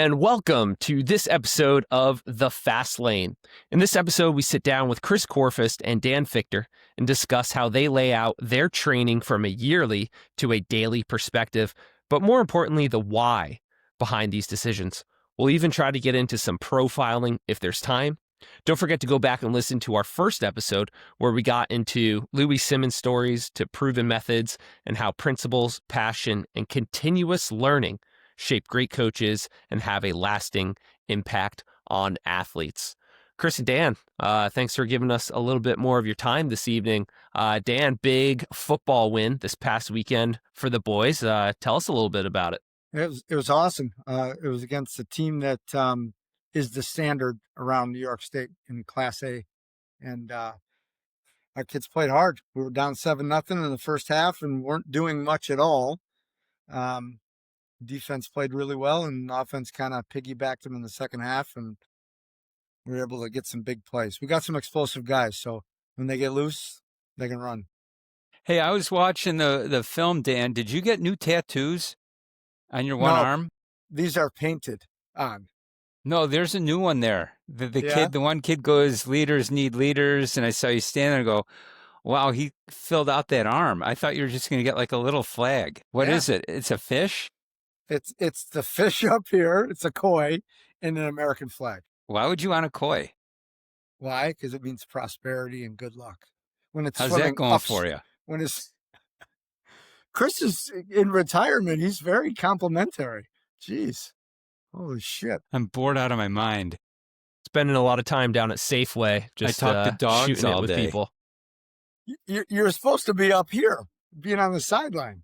and welcome to this episode of The Fast Lane. In this episode, we sit down with Chris Korfist and Dan Fichter and discuss how they lay out their training from a yearly to a daily perspective, but more importantly, the why behind these decisions. We'll even try to get into some profiling if there's time. Don't forget to go back and listen to our first episode where we got into Louis Simmons stories to proven methods and how principles, passion, and continuous learning shape great coaches and have a lasting impact on athletes. Chris and Dan, thanks for giving us a little bit more of your time this evening. Dan, big football win this past weekend for the boys. Tell us a little bit about it. It was awesome. It was against a team that is the standard around New York State in Class A, and our kids played hard. We were down 7-0 in the first half and weren't doing much at all. Defense played really well, and offense kind of piggybacked them in the second half, and we were able to get some big plays. We got some explosive guys, so when they get loose, they can run. Hey, I was watching the film, Dan. Did you get new tattoos on your one arm? These are painted on. No, there's a new one there. Yeah? The one kid goes, leaders need leaders, and I saw you stand there and go, wow, he filled out that arm. I thought you were just going to get like a little flag. What is it? It's a fish? It's the fish up here. It's a koi and an American flag. Why would you want a koi? Why? Because it means prosperity and good luck. When it's How's that going for you? When it's Chris is in retirement, he's very complimentary. Jeez, holy shit! I'm bored out of my mind. Spending a lot of time down at Safeway, just I talk to dogs shooting all it with day. people. You're supposed to be up here, being on the sideline.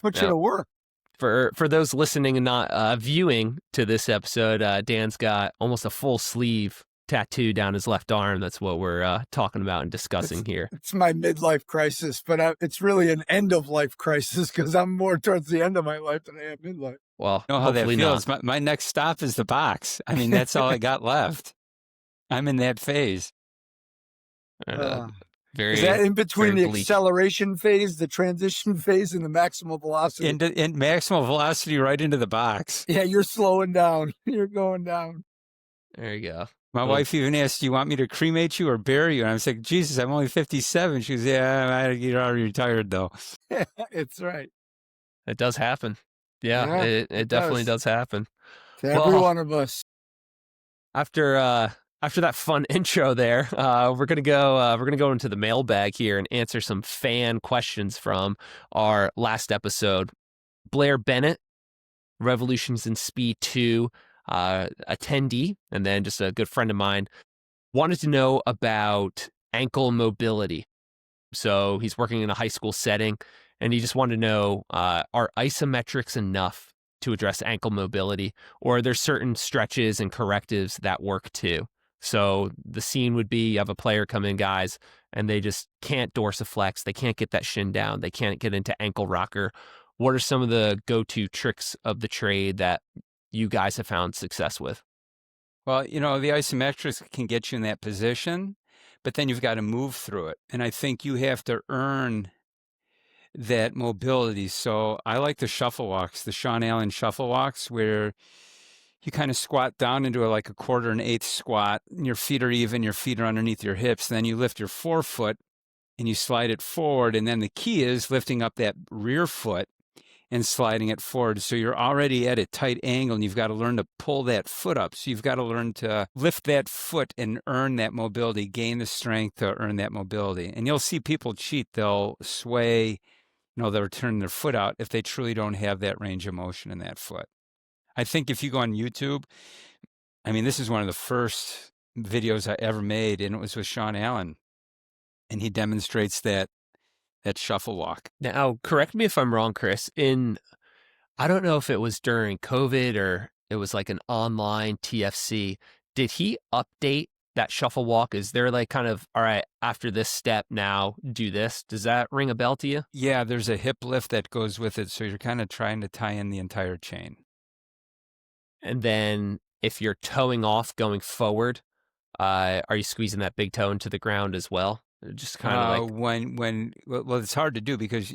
Put you to work. For those listening and not viewing to this episode, Dan's got almost a full sleeve tattoo down his left arm. That's what we're talking about and discussing here. It's my midlife crisis, but it's really an end-of-life crisis because I'm more towards the end of my life than I am midlife. Well, You know how that hopefully feels. not. My next stop is the box. I mean, that's all I got left. I'm in that phase. Very, is that in between very the bleak. acceleration phase, the transition phase, and the maximal velocity? In maximal velocity right into the box. Yeah, you're slowing down. You're going down. There you go. My wife even asked, do you want me to cremate you or bury you? And I was like, Jesus, I'm only 57. She goes, yeah, you're already retired, though. It's right. It does happen. Yeah, it definitely does happen. To every one of us. After that fun intro there, we're gonna go into the mailbag here and answer some fan questions from our last episode. Blair Bennett, Revolutions in Speed 2 attendee, and then just a good friend of mine, wanted to know about ankle mobility. So he's working in a high school setting, and he just wanted to know, are isometrics enough to address ankle mobility, or are there certain stretches and correctives that work too? So the scene would be you have a player come in, guys, and they just can't dorsiflex. They can't get that shin down. They can't get into ankle rocker. What are some of the go-to tricks of the trade that you guys have found success with? Well, the isometrics can get you in that position, but then you've got to move through it. And I think you have to earn that mobility. So I like the shuffle walks, the Sean Allen shuffle walks, where you kind of squat down into like a 1/4 and 1/8 squat, and your feet are even, your feet are underneath your hips. Then you lift your forefoot and you slide it forward. And then the key is lifting up that rear foot and sliding it forward. So you're already at a tight angle, and you've got to learn to pull that foot up. So you've got to learn to lift that foot and earn that mobility, gain the strength to earn that mobility. And you'll see people cheat. They'll sway, they'll turn their foot out if they truly don't have that range of motion in that foot. I think if you go on YouTube, this is one of the first videos I ever made, and it was with Sean Allen, and he demonstrates that shuffle walk. Now, correct me if I'm wrong, Chris. I don't know if it was during COVID or it was like an online TFC. Did he update that shuffle walk? Is there like kind of, all right, after this step now, do this? Does that ring a bell to you? Yeah, there's a hip lift that goes with it. So you're kind of trying to tie in the entire chain. And then if you're toeing off going forward, are you squeezing that big toe into the ground as well? Just kind of well, it's hard to do because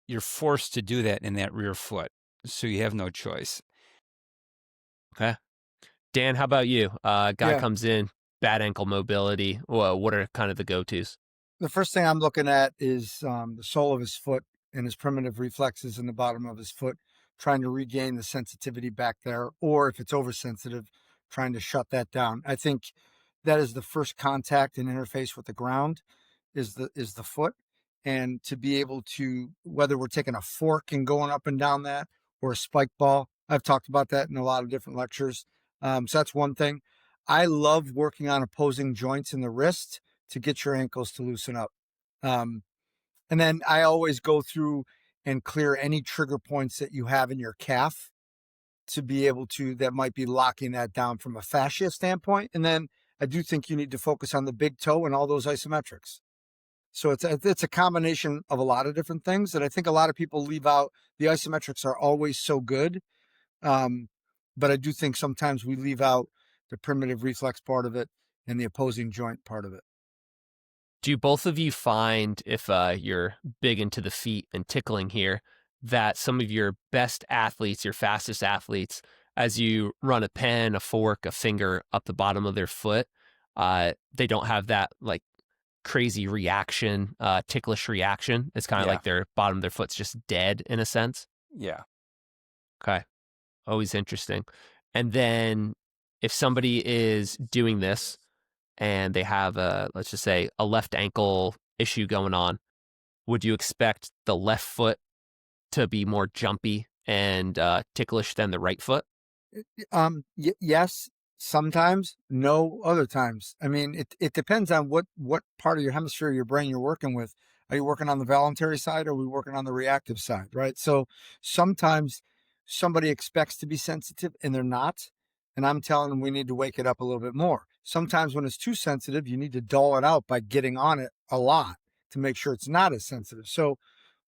you're forced to do that in that rear foot. So you have no choice. Okay. Dan, how about you? Guy Yeah. comes in, bad ankle mobility. Well, what are kind of the go-tos? The first thing I'm looking at is the sole of his foot and his primitive reflexes in the bottom of his foot, trying to regain the sensitivity back there, or if it's oversensitive, trying to shut that down. I think that is the first contact and interface with the ground is the foot. And to be able to, whether we're taking a fork and going up and down that or a spike ball, I've talked about that in a lot of different lectures. So that's one thing. I love working on opposing joints in the wrist to get your ankles to loosen up. And then I always go through and clear any trigger points that you have in your calf to be able to, that might be locking that down from a fascia standpoint. And then I do think you need to focus on the big toe and all those isometrics. So it's a combination of a lot of different things that I think a lot of people leave out. The isometrics are always so good. But I do think sometimes we leave out the primitive reflex part of it and the opposing joint part of it. Do both of you find, if you're big into the feet and tickling here, that some of your best athletes, your fastest athletes, as you run a pen, a fork, a finger up the bottom of their foot, they don't have that like crazy reaction, ticklish reaction? It's kind of Yeah. like their bottom of their foot's just dead in a sense. Yeah. Okay. Always interesting. And then if somebody is doing this and they have let's just say a left ankle issue going on, would you expect the left foot to be more jumpy and ticklish than the right foot? Yes, sometimes, no other times. I mean, it depends on what part of your hemisphere of your brain you're working with. Are you working on the voluntary side or are we working on the reactive side, right? So sometimes somebody expects to be sensitive and they're not. And I'm telling them we need to wake it up a little bit more. Sometimes when it's too sensitive, you need to dull it out by getting on it a lot to make sure it's not as sensitive. So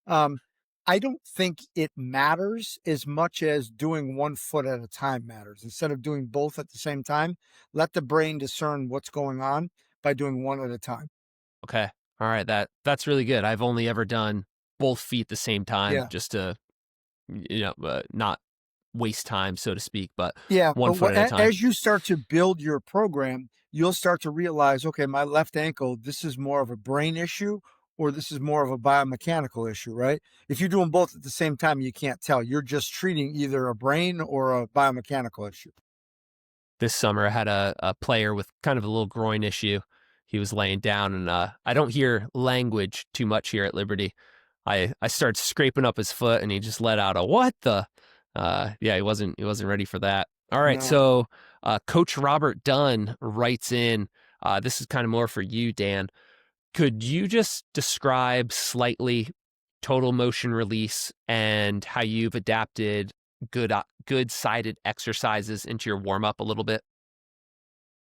um, I don't think it matters as much as doing one foot at a time matters. Instead of doing both at the same time, let the brain discern what's going on by doing one at a time. Okay. All right. That's really good. I've only ever done both feet at the same time Yeah. just to, not waste time, so to speak, but Yeah. one But foot at a time. as you start to build your program, you'll start to realize, okay, my left ankle, this is more of a brain issue or this is more of a biomechanical issue, right? If you're doing both at the same time, you can't tell. You're just treating either a brain or a biomechanical issue. This summer, I had a player with kind of a little groin issue. He was laying down, and I don't hear language too much here at Liberty. I started scraping up his foot, and he just let out a "what the?" Yeah, he wasn't ready for that. All right, No. so Coach Robert Dunn writes in. This is kind of more for you, Dan. Could you just describe slightly total motion release and how you've adapted good sided exercises into your warm up a little bit?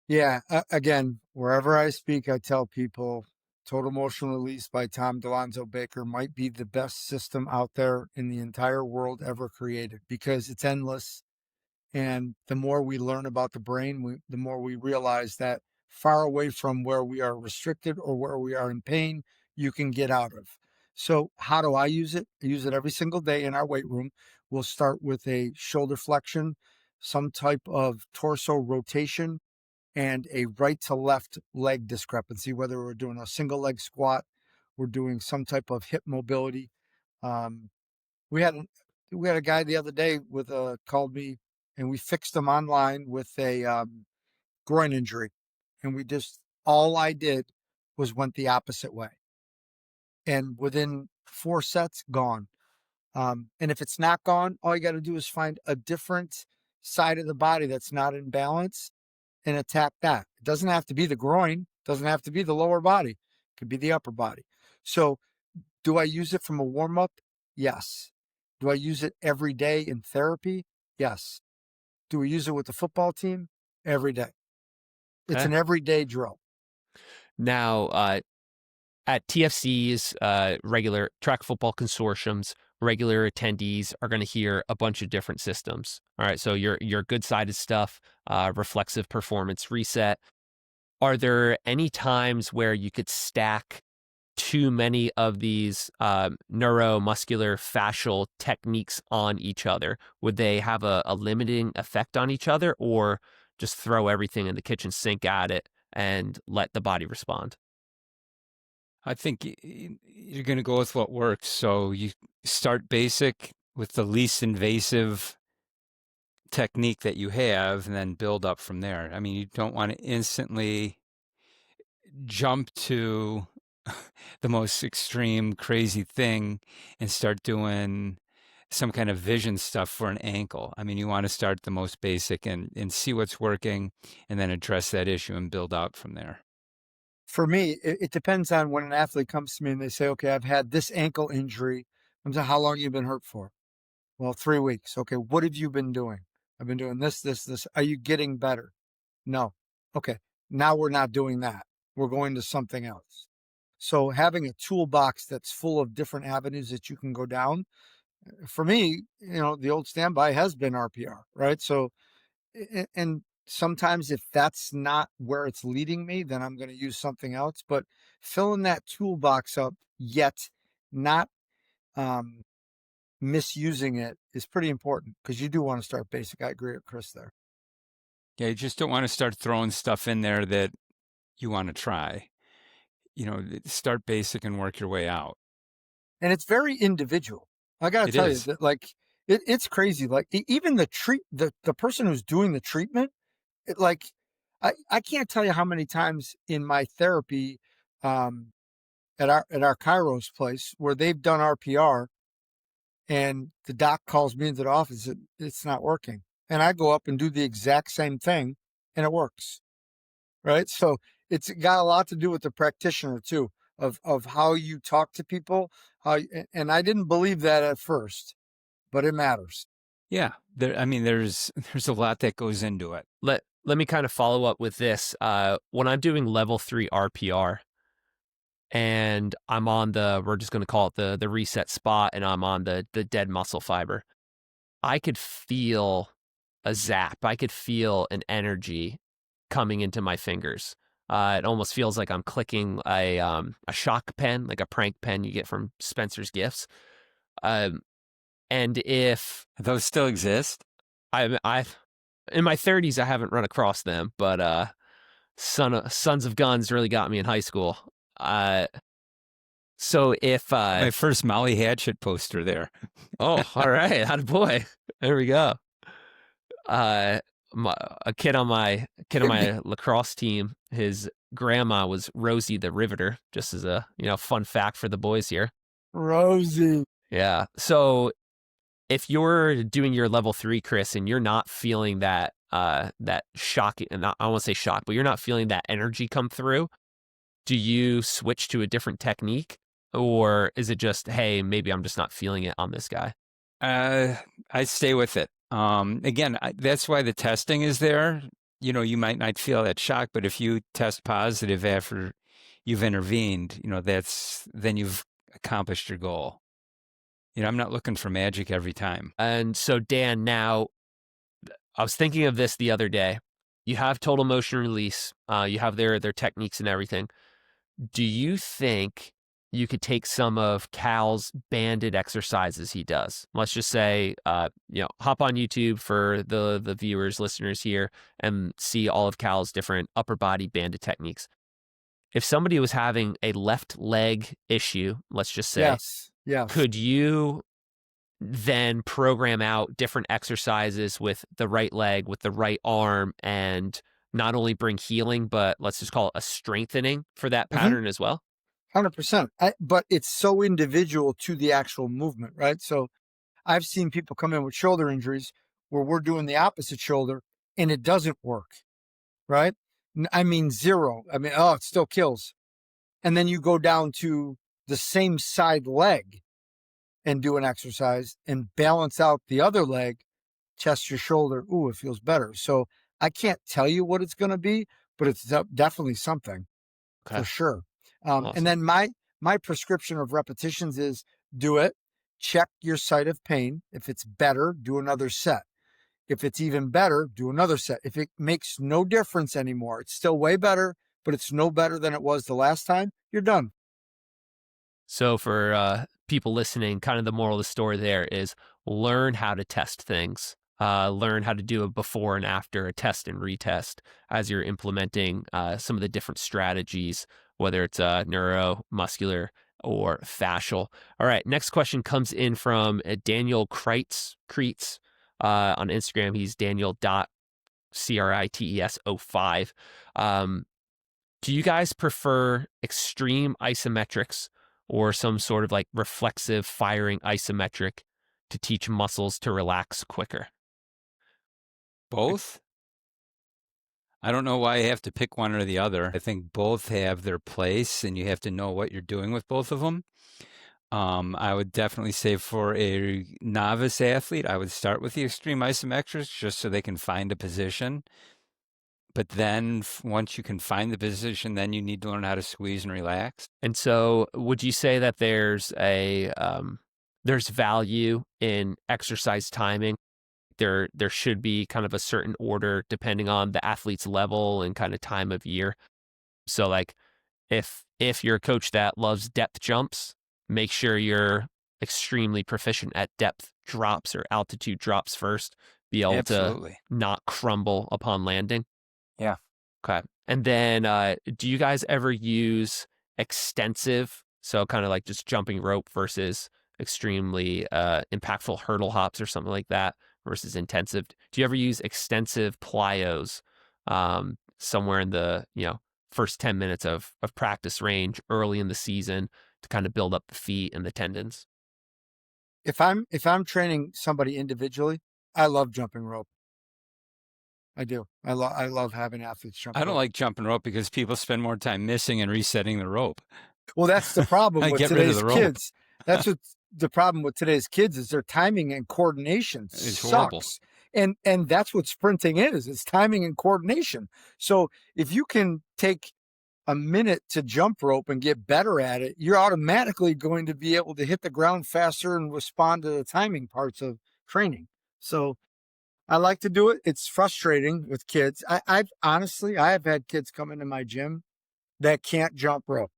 Yeah. Again, wherever I speak, I tell people Total Motion Release by Tom Delonzo Baker might be the best system out there in the entire world ever created because it's endless. And the more we learn about the brain, the more we realize that far away from where we are restricted or where we are in pain, you can get out of. So how do I use it? I use it every single day in our weight room. We'll start with a shoulder flexion, some type of torso rotation, and a right to left leg discrepancy, whether we're doing a single leg squat, we're doing some type of hip mobility. Um, we had a guy the other day with called me, and we fixed him online with a groin injury, and we just all I did was went the opposite way, and within 4 sets, gone. And if it's not gone, all you got to do is find a different side of the body that's not in balance and attack that. It doesn't have to be the groin, doesn't have to be the lower body, it could be the upper body. So, do I use it from a warm up? Yes. Do I use it every day in therapy? Yes. Do we use it with the football team? Every day. It's Okay. an everyday drill. Now, at TFC's regular track football consortiums, regular attendees are going to hear a bunch of different systems. All right, so your good-sided stuff, reflexive performance reset. Are there any times where you could stack too many of these neuromuscular fascial techniques on each other? Would they have a limiting effect on each other, or just throw everything in the kitchen sink at it and let the body respond? I think you're going to go with what works. So you start basic with the least invasive technique that you have and then build up from there. I mean, you don't want to instantly jump to the most extreme, crazy thing and start doing some kind of vision stuff for an ankle. I mean, you want to start the most basic and see what's working and then address that issue and build out from there. For me, it depends on when an athlete comes to me and they say, okay, I've had this ankle injury. I'm saying, how long have you been hurt for? Well, 3 weeks. Okay, what have you been doing? I've been doing this, this, this. Are you getting better? No. Okay, now we're not doing that. We're going to something else. So having a toolbox that's full of different avenues that you can go down, for me, the old standby has been RPR, right? So, and sometimes if that's not where it's leading me, then I'm going to use something else. But filling that toolbox up, yet not misusing it, is pretty important, because you do want to start basic. I agree with Chris there. Yeah, you just don't want to start throwing stuff in there that you want to try. Start basic and work your way out. And it's very individual. I got to It tell you is. that, like, it's crazy. Like, even the person who's doing the treatment, I can't tell you how many times in my therapy, at our Kairos place, where they've done RPR and the doc calls me into the office, it's not working. And I go up and do the exact same thing and it works. Right. So it's got a lot to do with the practitioner too, of how you talk to people, and I didn't believe that at first, but it matters. Yeah. There's a lot that goes into it. Let me kind of follow up with this. When I'm doing level 3 RPR and I'm on we're just going to call it the reset spot, and I'm on the dead muscle fiber, I could feel a zap. I could feel an energy coming into my fingers. It almost feels like I'm clicking a shock pen, like a prank pen you get from Spencer's Gifts. And if Those still exist? I've in my 30s, I haven't run across them, but Sons of Guns really got me in high school. So if My first Molly Hatchet poster there. oh, all right, attaboy. There we go. A kid on my lacrosse team, his grandma was Rosie the Riveter, just as a fun fact for the boys here. Rosie. Yeah. So if you're doing your level 3, Chris, and you're not feeling that shock, and I won't say shock, but you're not feeling that energy come through, do you switch to a different technique, or is it just, hey, maybe I'm just not feeling it on this guy? I stay with it. Again, that's why the testing is there. You might not feel that shock, but if you test positive after you've intervened, then you've accomplished your goal. I'm not looking for magic every time. And so, Dan, now I was thinking of this the other day. You have total motion release. You have their techniques and everything. Do you think you could take some of Cal's banded exercises he does? Let's just say, hop on YouTube for the viewers, listeners here, and see all of Cal's different upper body banded techniques. If somebody was having a left leg issue, let's just say, yes, could you then program out different exercises with the right leg, with the right arm, and not only bring healing, but let's just call it a strengthening for that pattern as well? 100%. But it's so individual to the actual movement, right? So I've seen people come in with shoulder injuries where we're doing the opposite shoulder and it doesn't work, right? I mean, zero. I mean, it still kills. And then you go down to the same side leg and do an exercise and balance out the other leg, test your shoulder. Ooh, it feels better. So I can't tell you what it's going to be, but it's definitely something for sure. Awesome. And then my prescription of repetitions is do it, check your site of pain. If it's better, do another set. If it's even better, do another set. If it makes no difference anymore, it's still way better, but it's no better than it was the last time, you're done. So for people listening, kind of the moral of the story there is learn how to test things. Learn how to do a before and after, a test and retest as you're implementing some of the different strategies, whether it's neuromuscular or fascial. All right, next question comes in from Daniel Kreitz on Instagram. He's Daniel.Krites05. Do you guys prefer extreme isometrics or some sort of like reflexive firing isometric to teach muscles to relax quicker? Both? I don't know why you have to pick one or the other. I think both have their place, and you have to know what you're doing with both of them. I would definitely say for a novice athlete, I would start with the extreme isometrics just so they can find a position. But then once you can find the position, then you need to learn how to squeeze and relax. And so would you say that there's there's value in exercise timing? There should be kind of a certain order depending on the athlete's level and kind of time of year. So like if you're a coach that loves depth jumps, make sure you're extremely proficient at depth drops or altitude drops first. Be able Absolutely. to not crumble upon landing. Yeah. Okay. And then do you guys ever use extensive, so kind of like just jumping rope versus extremely impactful hurdle hops or something like that versus intensive? Do you ever use extensive plyos somewhere in the, first 10 minutes of practice range early in the season to kind of build up the feet and the tendons? If I'm training somebody individually, I love jumping rope. I do. I love having athletes jump. I don't rope. like jumping rope because people spend more time missing and resetting the rope. Well, that's the problem I with get rid of today's the rope. kids. That's what the problem with today's kids is their timing and coordination It's sucks. horrible. And that's what sprinting is. It's timing and coordination. So if you can take a minute to jump rope and get better at it, you're automatically going to be able to hit the ground faster and respond to the timing parts of training. So I like to do it. It's frustrating with kids. I've honestly had kids come into my gym that can't jump rope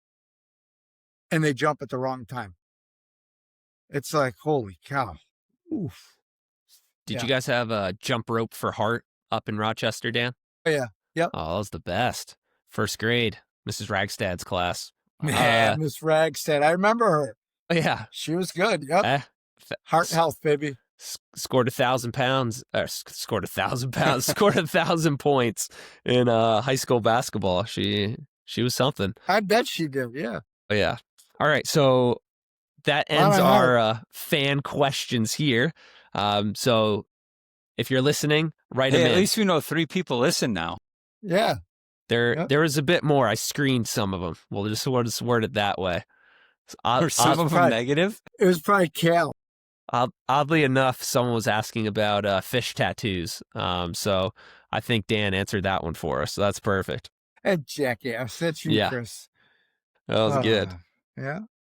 and they jump at the wrong time. It's like, holy cow. Oof. Did you guys have a jump rope for heart up in Rochester, Dan? Oh, yeah. Yep. Oh, that was the best. First grade, Mrs. Ragstad's class. Man, Miss Ragstad. I remember her. Yeah. She was good. Yep. Heart health, baby. Scored 1,000 pounds. Scored 1,000 pounds. Scored 1,000 points in high school basketball. She was something. I bet she did. Yeah. Oh, yeah. All right. So that ends our fan questions here. So if you're listening, write them in. At least we know 3 people listen now. Yeah. There was a bit more. I screened some of them. We'll just word it that way. Were some of them negative? It was probably Cal. Oddly enough, someone was asking about fish tattoos. So I think Dan answered that one for us. So that's perfect. And jackass. That's you, Yeah. Chris. That was good. Yeah.